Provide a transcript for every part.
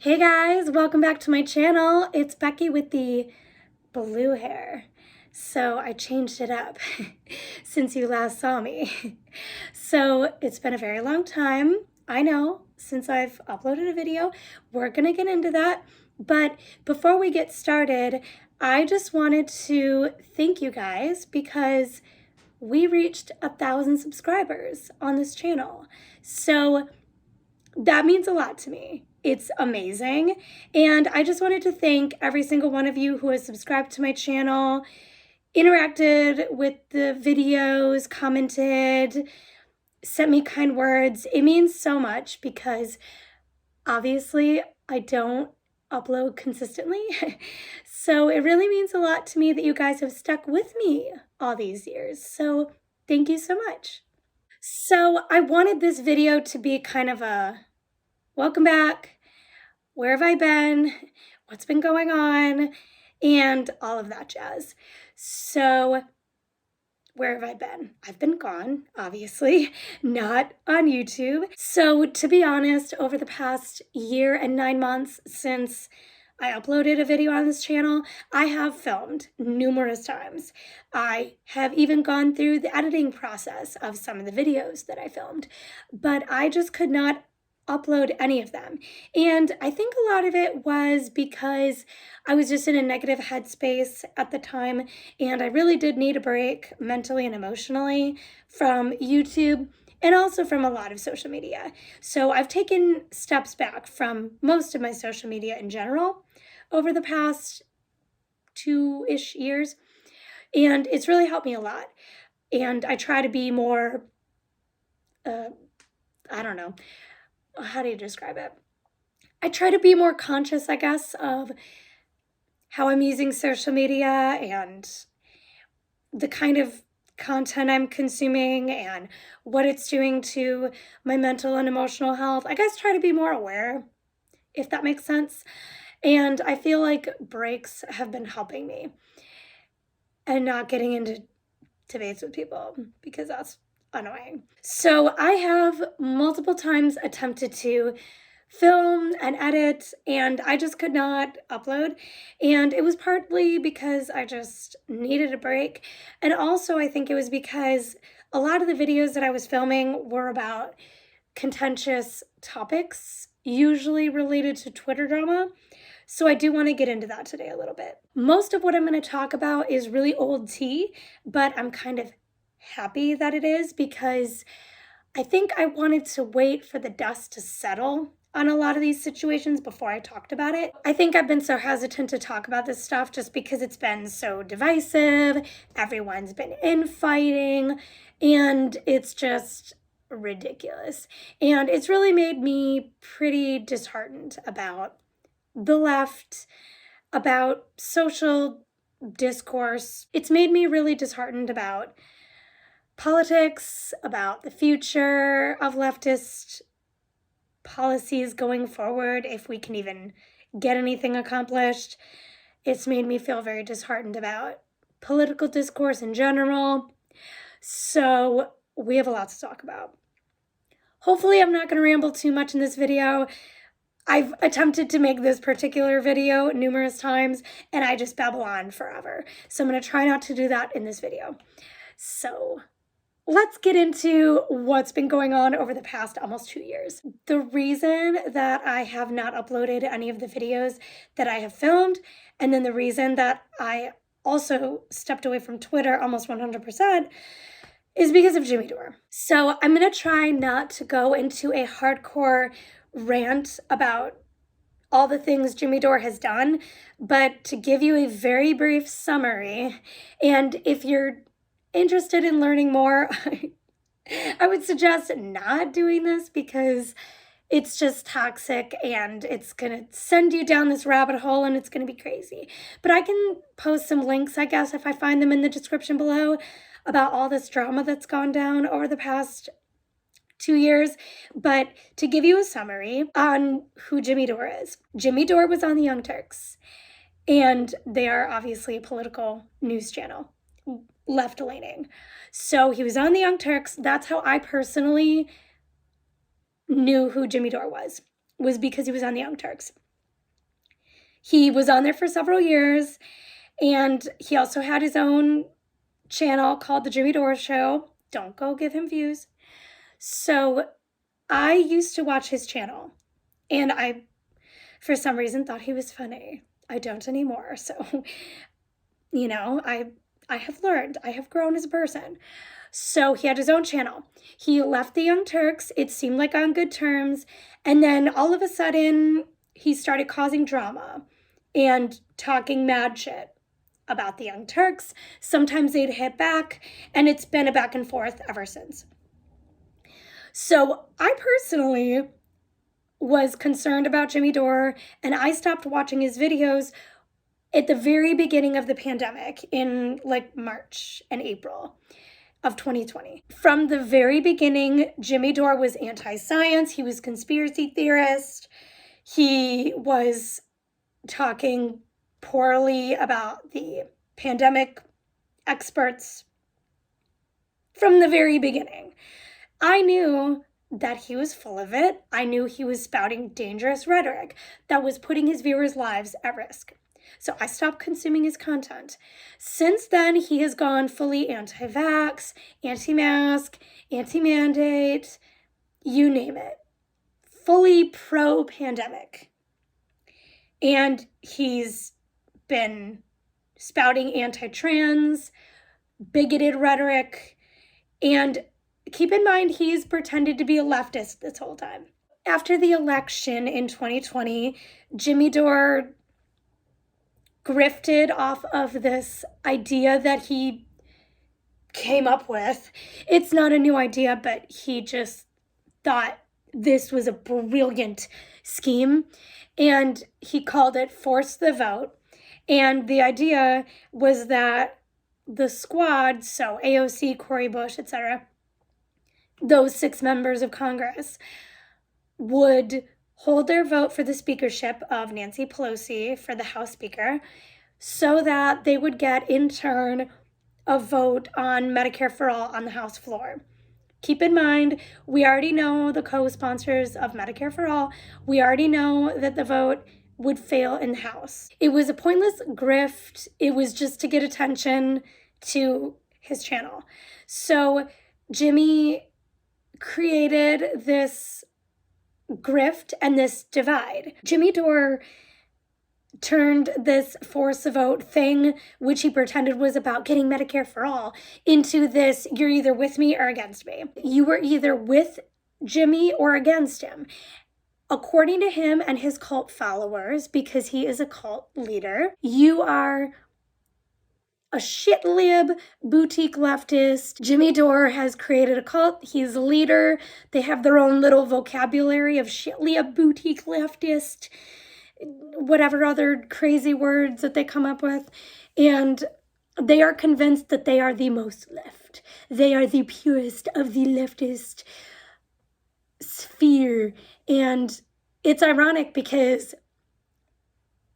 Hey guys, welcome back to my channel. It's Becky with the blue hair. So I changed it up since you last saw me. So it's been a very long time, I know, since I've uploaded a video. We're gonna get into that. But before we get started, I just wanted to thank you guys because we reached 1,000 subscribers on this channel. So that means a lot to me. It's amazing. And I just wanted to thank every single one of you who has subscribed to my channel, interacted with the videos, commented, sent me kind words. It means so much because obviously I don't upload consistently. So it really means a lot to me that you guys have stuck with me all these years. So thank you so much. So I wanted this video to be kind of a welcome back, where have I been, what's been going on, and all of that jazz. So where have I been? I've been gone, obviously, not on YouTube. So to be honest, over the past year and 9 months since I uploaded a video on this channel, I have filmed numerous times. I have even gone through the editing process of some of the videos that I filmed, but I just could not upload any of them. And I think a lot of it was because I was just in a negative headspace at the time, and I really did need a break mentally and emotionally from YouTube and also from a lot of social media. So I've taken steps back from most of my social media in general over the past 2-ish years, and it's really helped me a lot. And I try to be more, I don't know, how do you describe it? I try to be more conscious, I guess, of how I'm using social media and the kind of content I'm consuming and what it's doing to my mental and emotional health. I guess try to be more aware, if that makes sense. And I feel like breaks have been helping me and not getting into debates with people because that's annoying. So I have multiple times attempted to film and edit, and I just could not upload. And it was partly because I just needed a break. And also I think it was because a lot of the videos that I was filming were about contentious topics, usually related to Twitter drama. So I do want to get into that today a little bit. Most of what I'm going to talk about is really old tea, but I'm kind of happy that it is because I think I wanted to wait for the dust to settle on a lot of these situations before I talked about it. I think I've been so hesitant to talk about this stuff just because it's been so divisive, everyone's been infighting, and it's just ridiculous. And it's really made me pretty disheartened about the left, about social discourse. It's made me really disheartened about politics, about the future of leftist policies going forward, if we can even get anything accomplished. It's made me feel very disheartened about political discourse in general. So we have a lot to talk about. Hopefully I'm not going to ramble too much in this video. I've attempted to make this particular video numerous times and I just babble on forever. So I'm going to try not to do that in this video. So let's get into what's been going on over the past almost 2 years. The reason that I have not uploaded any of the videos that I have filmed, and then the reason that I also stepped away from Twitter almost 100%, is because of Jimmy Dore. So I'm going to try not to go into a hardcore rant about all the things Jimmy Dore has done, but to give you a very brief summary. And if you're interested in learning more, I would suggest not doing this because it's just toxic and it's gonna send you down this rabbit hole and it's gonna be crazy. But I can post some links, I guess, if I find them in the description below about all this drama that's gone down over the past 2 years. But to give you a summary on who Jimmy Dore is. Jimmy Dore was on the Young Turks, and they are obviously a political news channel, left-leaning. So he was on the Young Turks. That's how I personally knew who Jimmy Dore was because he was on the Young Turks. He was on there for several years, and he also had his own channel called The Jimmy Dore Show. Don't go give him views. So I used to watch his channel, and I, for some reason, thought he was funny. I don't anymore. So, you know, I have learned. I have grown as a person. So he had his own channel. He left the Young Turks. It seemed like on good terms. And then all of a sudden, he started causing drama and talking mad shit about the Young Turks. Sometimes they'd hit back, and it's been a back and forth ever since. So I personally was concerned about Jimmy Dore, and I stopped watching his videos at the very beginning of the pandemic in like March and April of 2020. From the very beginning, Jimmy Dore was anti-science. He was conspiracy theorist. He was talking poorly about the pandemic experts from the very beginning. I knew that he was full of it. I knew he was spouting dangerous rhetoric that was putting his viewers' lives at risk. So I stopped consuming his content. Since then, he has gone fully anti-vax, anti-mask, anti-mandate, you name it. Fully pro-pandemic. And he's been spouting anti-trans, bigoted rhetoric, and keep in mind, he's pretended to be a leftist this whole time. After the election in 2020, Jimmy Dore grifted off of this idea that he came up with. It's not a new idea, but he just thought this was a brilliant scheme, and he called it Force the Vote. And the idea was that the squad, so AOC, Cori Bush, etc., those 6 members of Congress would hold their vote for the speakership of Nancy Pelosi for the House Speaker so that they would get, in turn, a vote on Medicare for All on the House floor. Keep in mind, we already know the co-sponsors of Medicare for All. We already know that the vote would fail in the House. It was a pointless grift. It was just to get attention to his channel. So Jimmy created this grift and this divide. Jimmy Dore turned this force the vote thing, which he pretended was about getting Medicare for all, into this, you're either with me or against me. You were either with Jimmy or against him. According to him and his cult followers, because he is a cult leader, you are a shit-lib boutique leftist. Jimmy Dore has created a cult. He's a leader. They have their own little vocabulary of shit-lib boutique leftist, whatever other crazy words that they come up with. And they are convinced that they are the most left. They are the purest of the leftist sphere. And it's ironic because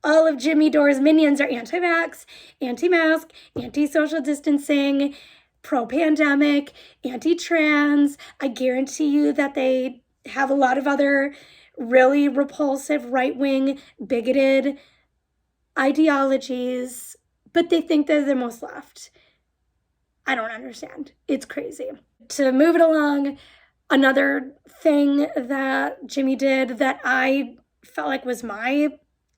all of Jimmy Dore's minions are anti-vax, anti-mask, anti-social distancing, pro-pandemic, anti-trans. I guarantee you that they have a lot of other really repulsive, right-wing, bigoted ideologies, but they think they're the most left. I don't understand. It's crazy. To move it along, another thing that Jimmy did that I felt like was my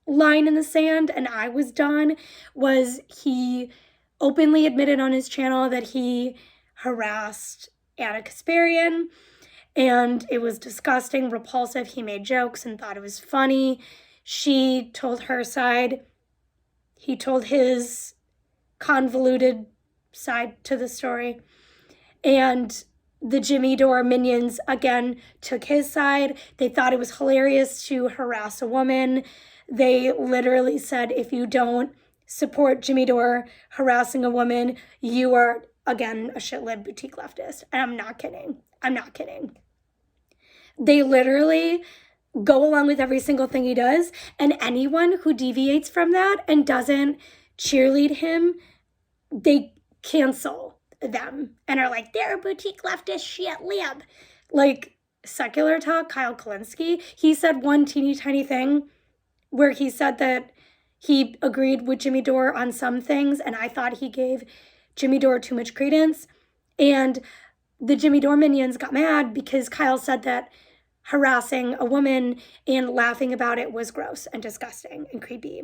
line in the sand and I was done was he openly admitted on his channel that he harassed Ana Kasparian, and it was disgusting, repulsive. He made jokes and thought it was funny. She told her side. He told his convoluted side to the story. And the Jimmy Dore minions, again, took his side. They thought it was hilarious to harass a woman. They literally said, if you don't support Jimmy Dore harassing a woman, you are, again, a shit-lib boutique leftist. And I'm not kidding. I'm not kidding. They literally go along with every single thing he does, and anyone who deviates from that and doesn't cheerlead him, they cancel them and are like, they're a boutique leftist shit-lib. Like, Secular Talk, Kyle Kalinske, he said one teeny tiny thing where he said that He agreed with Jimmy Dore on some things, and I thought he gave Jimmy Dore too much credence. And the Jimmy Dore minions got mad because Kyle said that harassing a woman and laughing about it was gross and disgusting and creepy.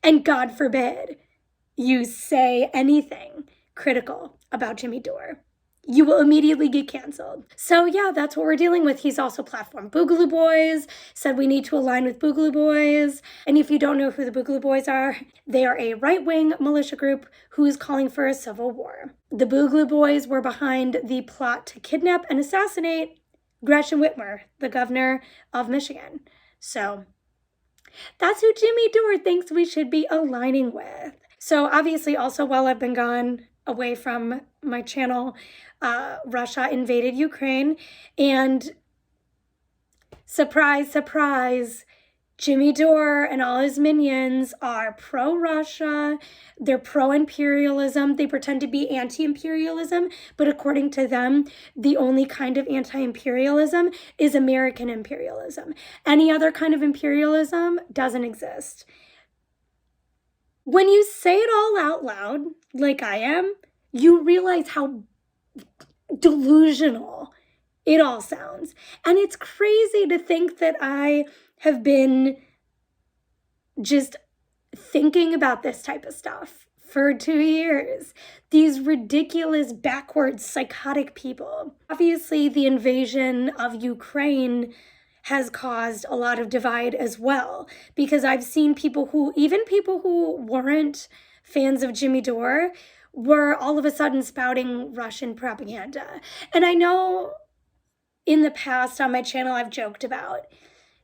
And God forbid you say anything critical about Jimmy Dore. You will immediately get canceled. So yeah, that's what we're dealing with. He's also platformed Boogaloo Boys, said we need to align with Boogaloo Boys. And if you don't know who the Boogaloo Boys are, they are a right-wing militia group who is calling for a civil war. The Boogaloo Boys were behind the plot to kidnap and assassinate Gretchen Whitmer, the governor of Michigan. So that's who Jimmy Dore thinks we should be aligning with. So obviously also while I've been gone away from my channel, Russia invaded Ukraine, and surprise, surprise, Jimmy Dore and all his minions are pro-Russia, they're pro-imperialism, they pretend to be anti-imperialism, but according to them, the only kind of anti-imperialism is American imperialism. Any other kind of imperialism doesn't exist. When you say it all out loud, like I am, you realize how delusional it all sounds. And it's crazy to think that I have been just thinking about this type of stuff for 2 years. These ridiculous, backwards, psychotic people. Obviously, the invasion of Ukraine has caused a lot of divide as well, because I've seen people who, even people who weren't fans of Jimmy Dore, were all of a sudden spouting Russian propaganda. And I know in the past on my channel I've joked about,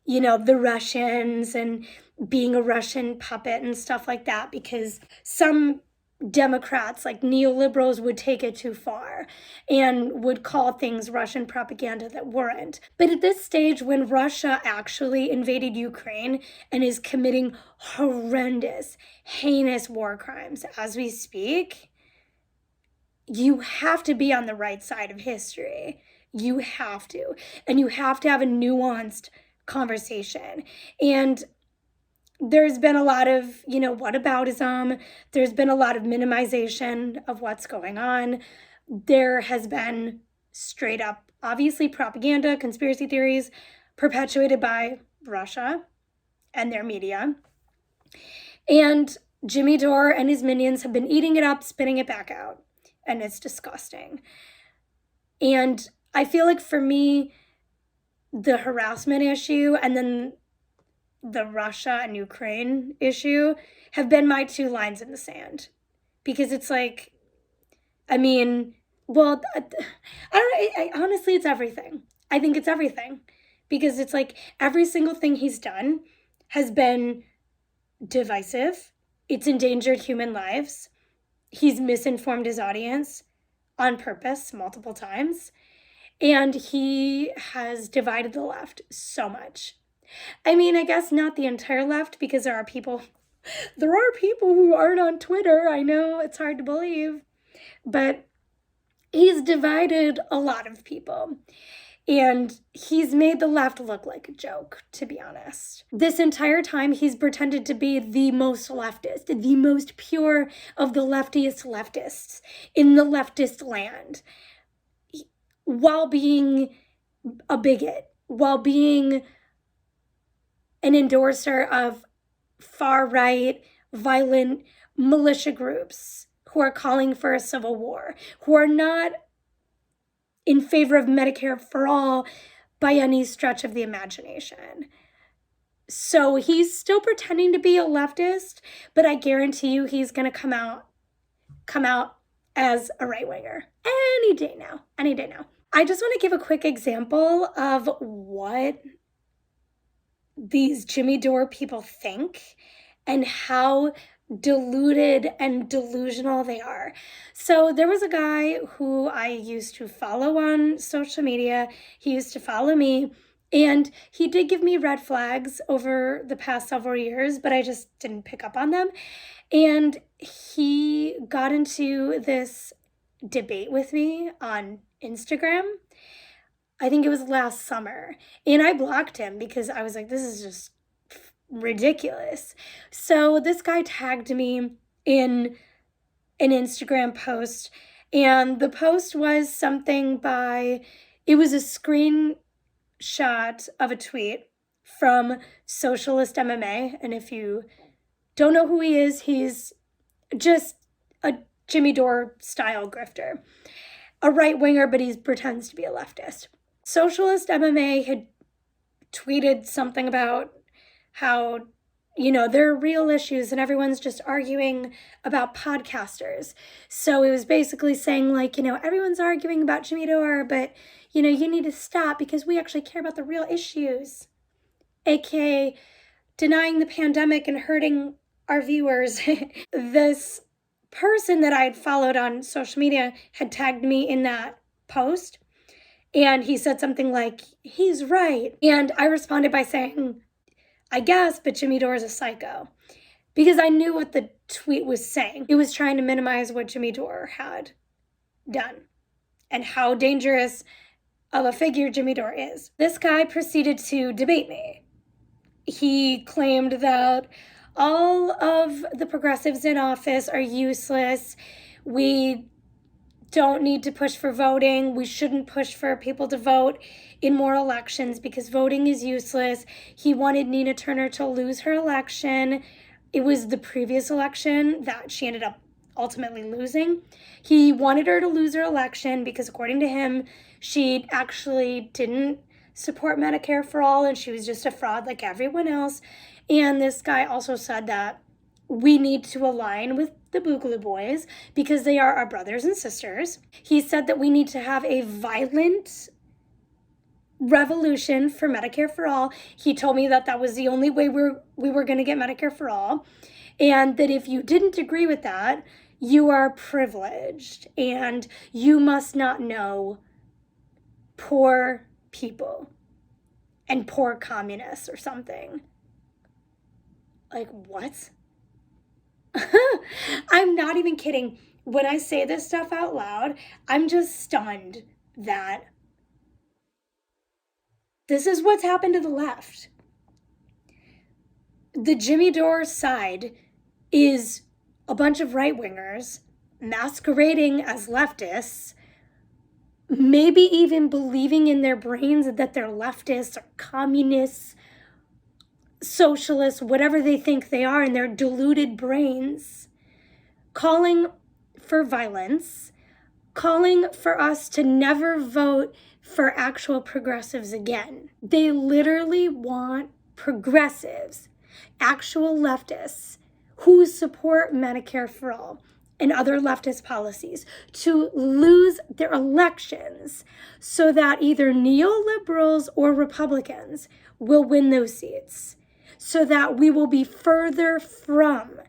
you know, the Russians and being a Russian puppet and stuff like that, because some Democrats, like neoliberals, would take it too far and would call things Russian propaganda that weren't. But at this stage, when Russia actually invaded Ukraine and is committing horrendous, heinous war crimes as we speak, you have to be on the right side of history. You have to. And you have to have a nuanced conversation. And there's been a lot of, whataboutism. There's been a lot of minimization of what's going on. There has been straight up, obviously, propaganda, conspiracy theories perpetuated by Russia and their media. And Jimmy Dore and his minions have been eating it up, spitting it back out. And it's disgusting. And I feel like for me, the harassment issue and then the Russia and Ukraine issue have been my 2 lines in the sand. Because it's like, I mean, well, honestly, it's everything. I think it's everything. Because it's like every single thing he's done has been divisive. It's endangered human lives. He's misinformed his audience on purpose multiple times. And he has divided the left so much. I mean, I guess not the entire left, because there are people who aren't on Twitter. I know it's hard to believe, but he's divided a lot of people. And he's made the left look like a joke, to be honest. This entire time, he's pretended to be the most leftist, the most pure of the leftiest leftists in the leftist land, while being a bigot, while being an endorser of far-right, violent militia groups who are calling for a civil war, who are not in favor of Medicare for all by any stretch of the imagination. So he's still pretending to be a leftist, but I guarantee you he's going to come out as a right-winger any day now. I just want to give a quick example of what these Jimmy Dore people think and how deluded and delusional they are. So there was a guy who I used to follow on social media. He used to follow me, and he did give me red flags over the past several years, but I just didn't pick up on them. And he got into this debate with me on Instagram. I think it was last summer, and I blocked him because I was like, this is just ridiculous. So this guy tagged me in an Instagram post, and the post was something it was a screenshot of a tweet from Socialist MMA. And if you don't know who he is, he's just a Jimmy Dore-style grifter. A right-winger, but he pretends to be a leftist. Socialist MMA had tweeted something about how, there are real issues and everyone's just arguing about podcasters. So it was basically saying, like, everyone's arguing about Jimmy Dore, but, you need to stop because we actually care about the real issues. AKA denying the pandemic and hurting our viewers. This person that I had followed on social media had tagged me in that post, and he said something like, he's right. And I responded by saying, I guess, but Jimmy Dore is a psycho. Because I knew what the tweet was saying. It was trying to minimize what Jimmy Dore had done and how dangerous of a figure Jimmy Dore is. This guy proceeded to debate me. He claimed that all of the progressives in office are useless. We don't need to push for voting. We shouldn't push for people to vote in more elections because voting is useless. He wanted Nina Turner to lose her election. It was the previous election that she ended up ultimately losing. He wanted her to lose her election because, according to him, she actually didn't support Medicare for all and she was just a fraud like everyone else. And this guy also said that we need to align with the Boogaloo Boys because they are our brothers and sisters. He said that we need to have a violent revolution for Medicare for all. He told me that that was the only way we were going to get Medicare for all, and that if you didn't agree with that, you are privileged and you must not know poor people and poor communists or something. Like, what? I'm not even kidding. When I say this stuff out loud, I'm just stunned that this is what's happened to the left. The Jimmy Dore side is a bunch of right-wingers masquerading as leftists, maybe even believing in their brains that they're leftists or communists, socialists, whatever they think they are in their deluded brains, calling for violence, calling for us to never vote for actual progressives again. They literally want progressives, actual leftists who support Medicare for all and other leftist policies to lose their elections so that either neoliberals or Republicans will win those seats, so that we will be further from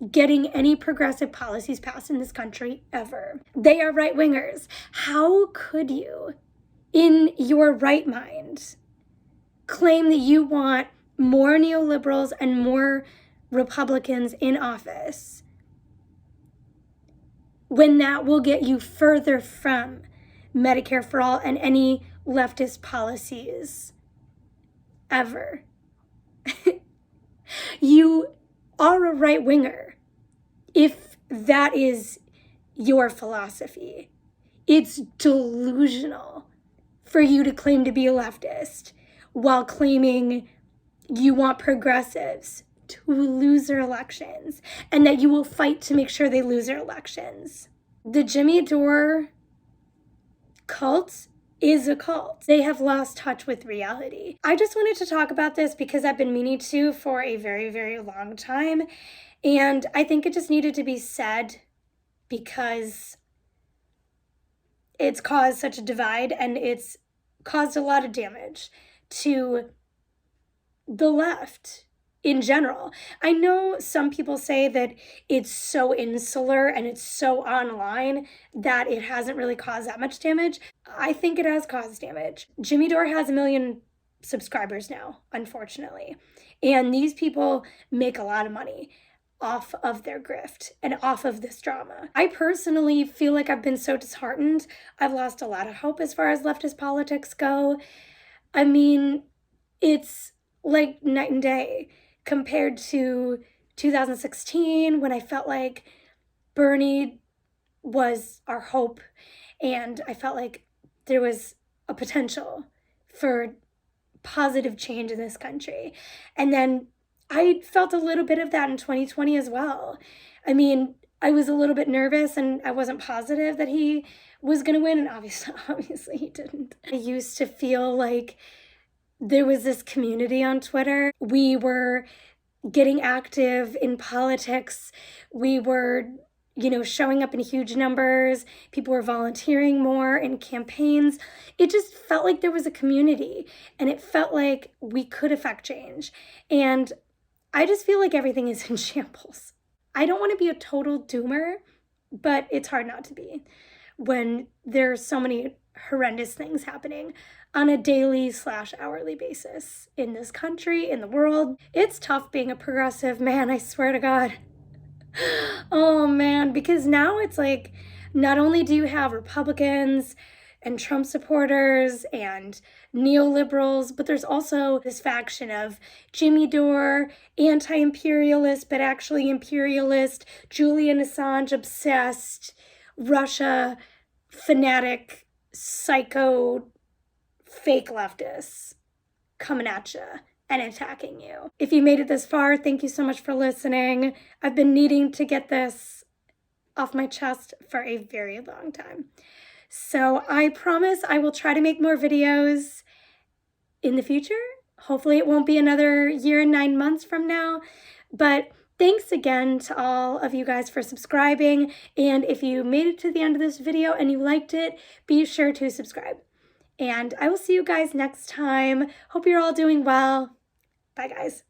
getting any progressive policies passed in this country ever. They are right-wingers. How could you, in your right mind, claim that you want more neoliberals and more Republicans in office when that will get you further from Medicare for all and any leftist policies ever? You are a right-winger if that is your philosophy. It's delusional for you to claim to be a leftist while claiming you want progressives to lose their elections and that you will fight to make sure they lose their elections. The Jimmy Dore cult is a cult. They have lost touch with reality. I just wanted to talk about this because I've been meaning to for a very, very long time. And I think it just needed to be said because it's caused such a divide and it's caused a lot of damage to the left in general. I know some people say that it's so insular and it's so online that it hasn't really caused that much damage. I think it has caused damage. Jimmy Dore has 1 million subscribers now, unfortunately. And these people make a lot of money off of their grift and off of this drama. I personally feel like I've been so disheartened. I've lost a lot of hope as far as leftist politics go. I mean, it's like night and day. compared to 2016 when I felt like Bernie was our hope and I felt like there was a potential for positive change in this country. And then I felt a little bit of that in 2020 as well. I mean, I was a little bit nervous and I wasn't positive that he was going to win, and obviously he didn't. I used to feel like there was this community on Twitter. We were getting active in politics. We were, showing up in huge numbers. People were volunteering more in campaigns. It just felt like there was a community and it felt like we could affect change. And I just feel like everything is in shambles. I don't want to be a total doomer, but it's hard not to be when there's so many horrendous things happening on a daily/hourly basis in this country, in the world. It's tough being a progressive, man, I swear to God. Oh man, because now it's like, not only do you have Republicans and Trump supporters and neoliberals, but there's also this faction of Jimmy Dore, anti-imperialist, but actually imperialist, Julian Assange obsessed, Russia fanatic, psycho, fake leftists coming at you and attacking you. If you made it this far, thank you so much for listening. I've been needing to get this off my chest for a very long time. So I promise I will try to make more videos in the future. Hopefully it won't be another year and 9 months from now, but thanks again to all of you guys for subscribing. And if you made it to the end of this video and you liked it, be sure to subscribe. And I will see you guys next time. Hope you're all doing well. Bye, guys.